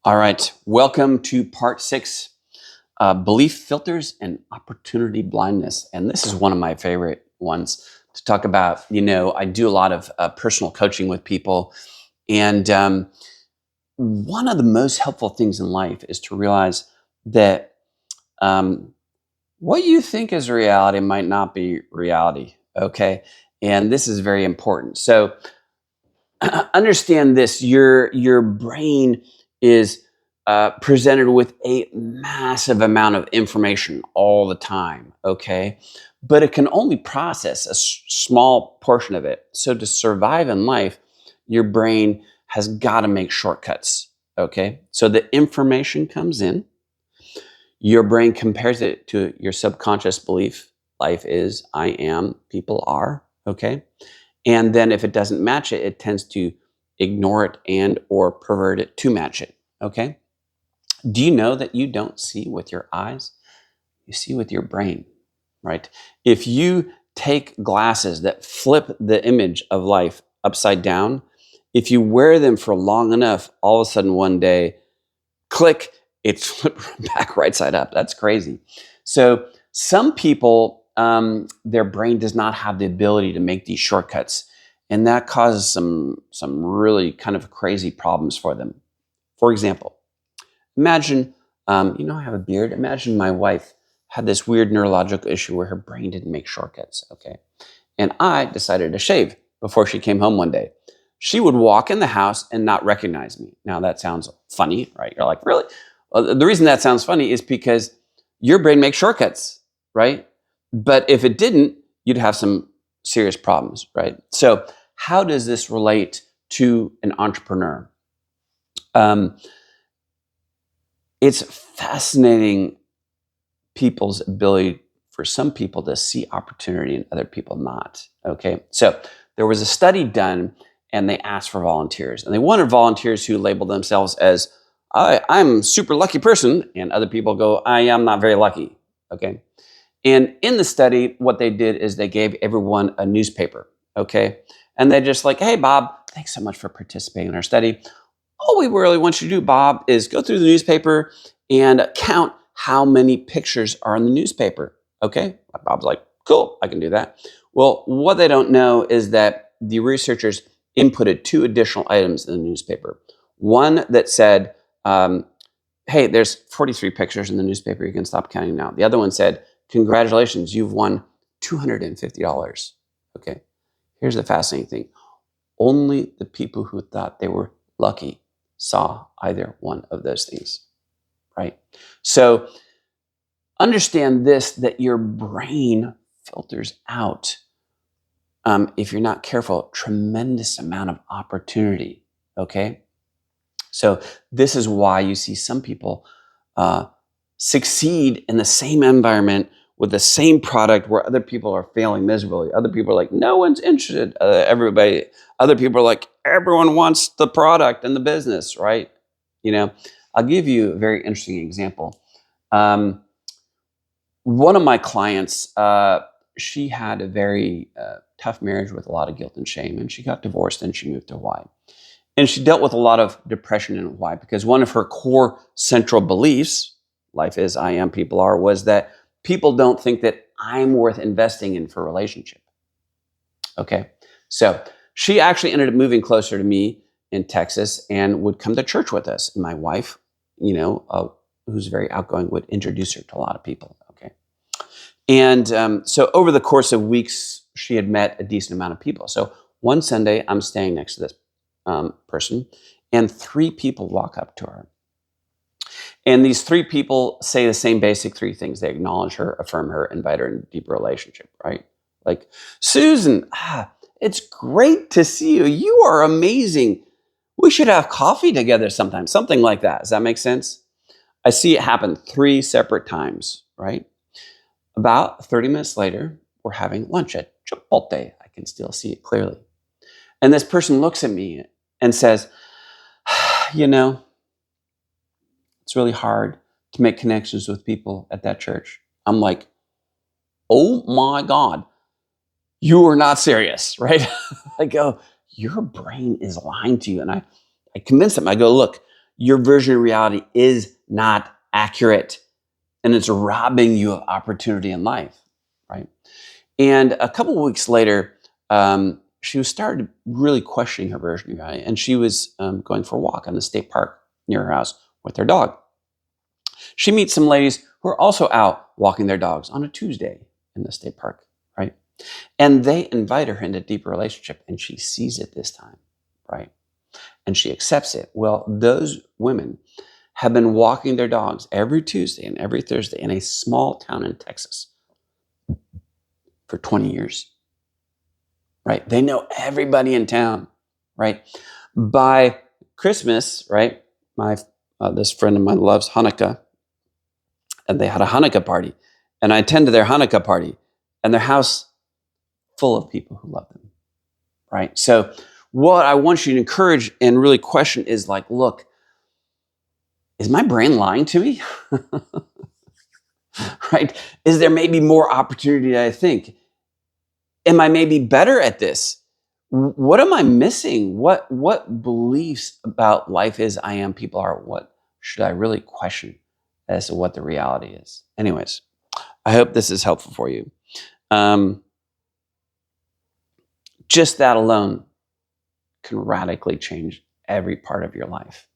All right, welcome to part 6, belief filters and opportunity blindness. And this is one of my favorite ones to talk about. I do a lot of personal coaching with people. And one of the most helpful things in life is to realize that what you think is reality might not be reality. Okay. And this is very important. So understand this, your brain is presented with a massive amount of information all the time, okay? But it can only process a small portion of it. So to survive in life, your brain has got to make shortcuts, okay? So the information comes in, your brain compares it to your subconscious belief. Life is, I am, people are, okay? And then if it doesn't match it, it tends to ignore it and or pervert it to match it, okay? Do you know that you don't see with your eyes? You see with your brain, right? If you take glasses that flip the image of life upside down, if you wear them for long enough, all of a sudden one day, click, it's flipped back right side up. That's crazy. So some people, their brain does not have the ability to make these shortcuts, and that causes some really kind of crazy problems for them. For example, imagine, I have a beard. Imagine my wife had this weird neurological issue where her brain didn't make shortcuts, okay? And I decided to shave before she came home one day. She would walk in the house and not recognize me. Now that sounds funny, right? You're like, really? Well, the reason that sounds funny is because your brain makes shortcuts, right? But if it didn't, you'd have some serious problems, right? So how does this relate to an entrepreneur? It's fascinating people's ability for some people to see opportunity and other people not, okay? So there was a study done and they asked for volunteers, and they wanted volunteers who labeled themselves as, I'm a super lucky person, and other people go, I am not very lucky, okay? And in the study, what they did is they gave everyone a newspaper, okay? And they're just like, hey, Bob, thanks so much for participating in our study. All we really want you to do, Bob, is go through the newspaper and count how many pictures are in the newspaper, okay? Bob's like, cool, I can do that. Well, what they don't know is that the researchers inputted 2 additional items in the newspaper. One that said, hey, there's 43 pictures in the newspaper, you can stop counting now. The other one said, congratulations, you've won $250, okay? Here's the fascinating thing. Only the people who thought they were lucky saw either one of those things, right? So understand this, that your brain filters out, if you're not careful, tremendous amount of opportunity, okay? So this is why you see some people succeed in the same environment with the same product where other people are failing miserably. Other people are like, no one's interested. Other people are like, everyone wants the product and the business, right? I'll give you a very interesting example. One of my clients, she had a very tough marriage with a lot of guilt and shame, and she got divorced and she moved to Hawaii. And she dealt with a lot of depression in Hawaii because one of her core central beliefs, life is, I am, people are, was that people don't think that I'm worth investing in for a relationship. Okay. So she actually ended up moving closer to me in Texas and would come to church with us. And my wife, who's very outgoing, would introduce her to a lot of people. Okay. And so over the course of weeks, she had met a decent amount of people. So one Sunday, I'm staying next to this person, and 3 people walk up to her. And these 3 people say the same basic 3 things. They acknowledge her, affirm her, invite her into a deeper relationship, right? Like, Susan, it's great to see you. You are amazing. We should have coffee together sometime, something like that. Does that make sense? I see it happen 3 separate times, right? About 30 minutes later, we're having lunch at Chipotle. I can still see it clearly. And this person looks at me and says, it's really hard to make connections with people at that church. I'm like, oh my God, you are not serious, right? I go, your brain is lying to you. And I convince them, I go, look, your version of reality is not accurate, and it's robbing you of opportunity in life, right? And a couple of weeks later, she was started really questioning her version of reality, and she was going for a walk on the state park near her house with her dog. She meets some ladies who are also out walking their dogs on a Tuesday in the state park, right? And they invite her into a deeper relationship, and she sees it this time, right? And she accepts it. Well, those women have been walking their dogs every Tuesday and every Thursday in a small town in Texas for 20 years, right? They know everybody in town, right? By Christmas, right? This friend of mine loves Hanukkah, and they had a Hanukkah party, and I attended their Hanukkah party, and their house full of people who love them, right? So what I want you to encourage and really question is like, look, is my brain lying to me? Right? Is there maybe more opportunity than I think? Am I maybe better at this? What am I missing? What beliefs about life is I am, people are, what should I really question as to what the reality is? Anyways, I hope this is helpful for you. Just that alone can radically change every part of your life.